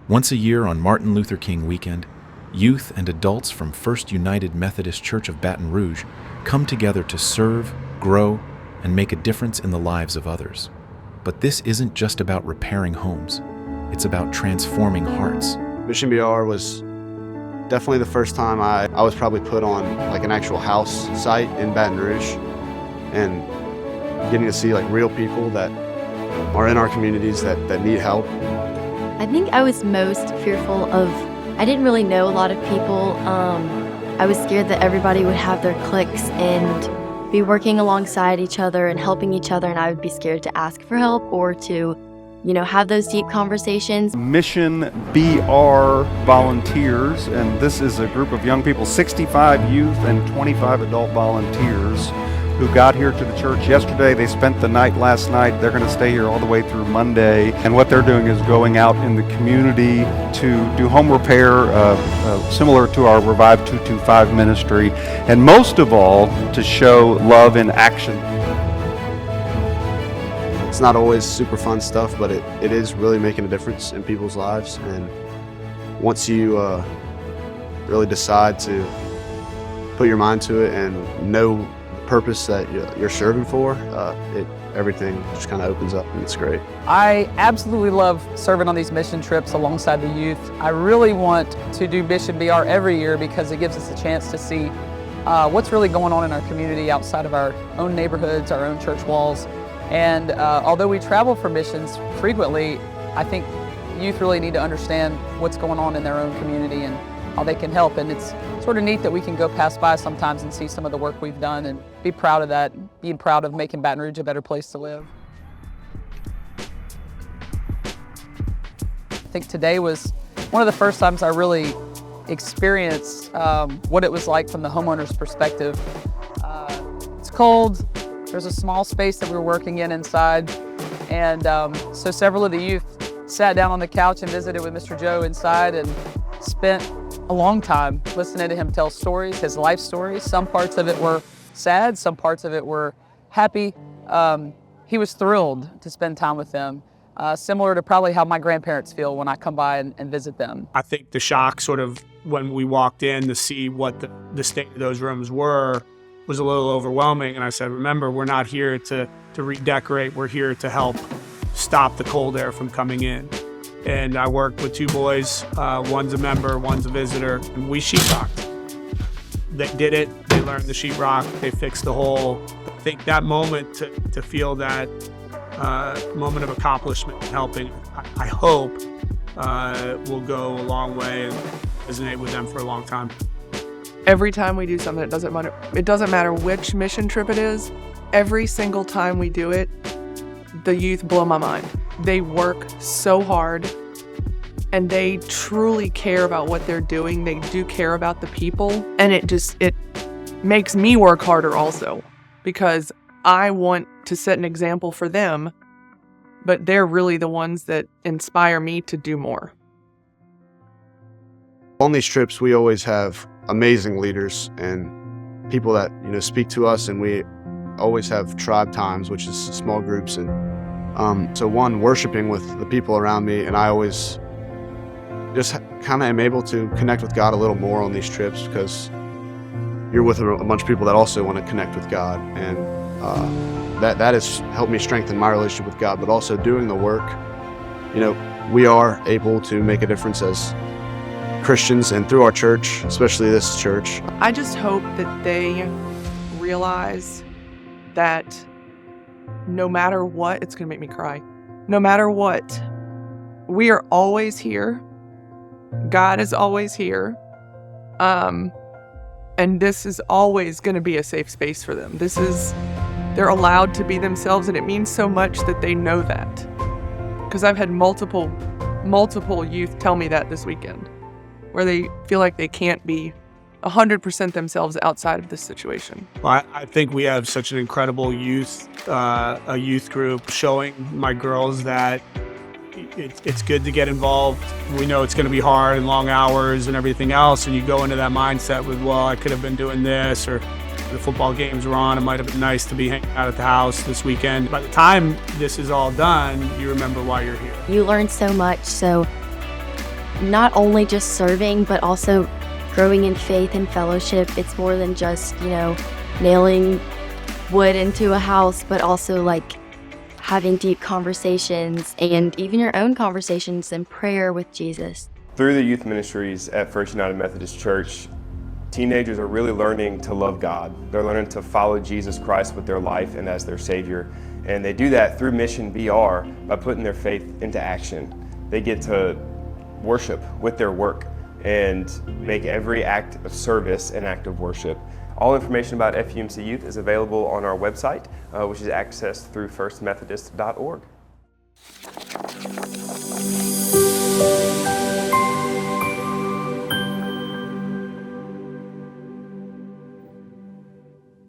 Once a year on Martin Luther King weekend, youth and adults from First United Methodist Church of Baton Rouge come together to serve, grow, and make a difference in the lives of others. But this isn't just about repairing homes. It's about transforming hearts. MissionBR was definitely the first time I was probably put on like an actual house site in Baton Rouge, and getting to see like real people that are in our communities that need help. I think I was most fearful of, I didn't really know a lot of people. I was scared that everybody would have their cliques and be working alongside each other and helping each other, and I would be scared to ask for help or to, have those deep conversations. MissionBR volunteers, and this is a group of young people, 65 youth and 25 adult volunteers who got here to the church yesterday. They spent the night last night. They're going to stay here all the way through Monday. And what they're doing is going out in the community to do home repair, similar to our Revive 225 ministry, and most of all, to show love in action. It's not always super fun stuff, but it is really making a difference in people's lives. And once you really decide to put your mind to it and know purpose that you're serving for, everything just kind of opens up, and it's great. I absolutely love serving on these mission trips alongside the youth. I really want to do MissionBR every year because it gives us a chance to see what's really going on in our community outside of our own neighborhoods, our own church walls. And although we travel for missions frequently, I think youth really need to understand what's going on in their own community and how they can help. And it's sort of neat that we can go pass by sometimes and see some of the work we've done and be proud of that, being proud of making Baton Rouge a better place to live. I think today was one of the first times I really experienced what it was like from the homeowner's perspective. It's cold, there's a small space that we were working in inside, and so several of the youth sat down on the couch and visited with Mr. Joe inside and spent a long time listening to him tell stories, his life stories. Some parts of it were sad, some parts of it were happy. He was thrilled to spend time with them, similar to probably how my grandparents feel when I come by and visit them. I think the shock sort of when we walked in to see what the state of those rooms were was a little overwhelming. And I said, remember, we're not here to redecorate, we're here to help stop the cold air from coming in. And I worked with two boys, one's a member, one's a visitor, and we sheetrocked. They did it, they learned the sheetrock, they fixed the hole. I think that moment to feel that moment of accomplishment and helping, I hope will go a long way and resonate with them for a long time. Every time we do something, it doesn't matter which mission trip it is, every single time we do it, the youth blow my mind. They work so hard, and they truly care about what they're doing. They do care about the people, and it makes me work harder also, because I want to set an example for them, but they're really the ones that inspire me to do more. On these trips, we always have amazing leaders and people that speak to us, and we always have tribe times, which is small groups, and so worshiping with the people around me, and I always just kind of am able to connect with God a little more on these trips because you're with a bunch of people that also want to connect with God, and that has helped me strengthen my relationship with God, but also doing the work. We are able to make a difference as Christians and through our church, especially this church. I just hope that they realize that no matter what, it's going to make me cry. No matter what, we are always here. God is always here. And this is always going to be a safe space for them. They're allowed to be themselves, and it means so much that they know that. Because I've had multiple youth tell me that this weekend, where they feel like they can't be 100% themselves outside of this situation. Well, I think we have such an incredible youth group, showing my girls that it's good to get involved. We know it's going to be hard and long hours and everything else, and you go into that mindset with, well, I could have been doing this, or the football games were on, it might have been nice to be hanging out at the house this weekend. By the time this is all done, you remember why you're here. You learn so much, so not only just serving, but also growing in faith and fellowship. It's more than just, nailing wood into a house, but also like having deep conversations and even your own conversations and prayer with Jesus. Through the youth ministries at First United Methodist Church, teenagers are really learning to love God. They're learning to follow Jesus Christ with their life and as their Savior. And they do that through MissionBR by putting their faith into action. They get to worship with their work and make every act of service an act of worship. All information about FUMC Youth is available on our website, which is accessed through firstmethodist.org.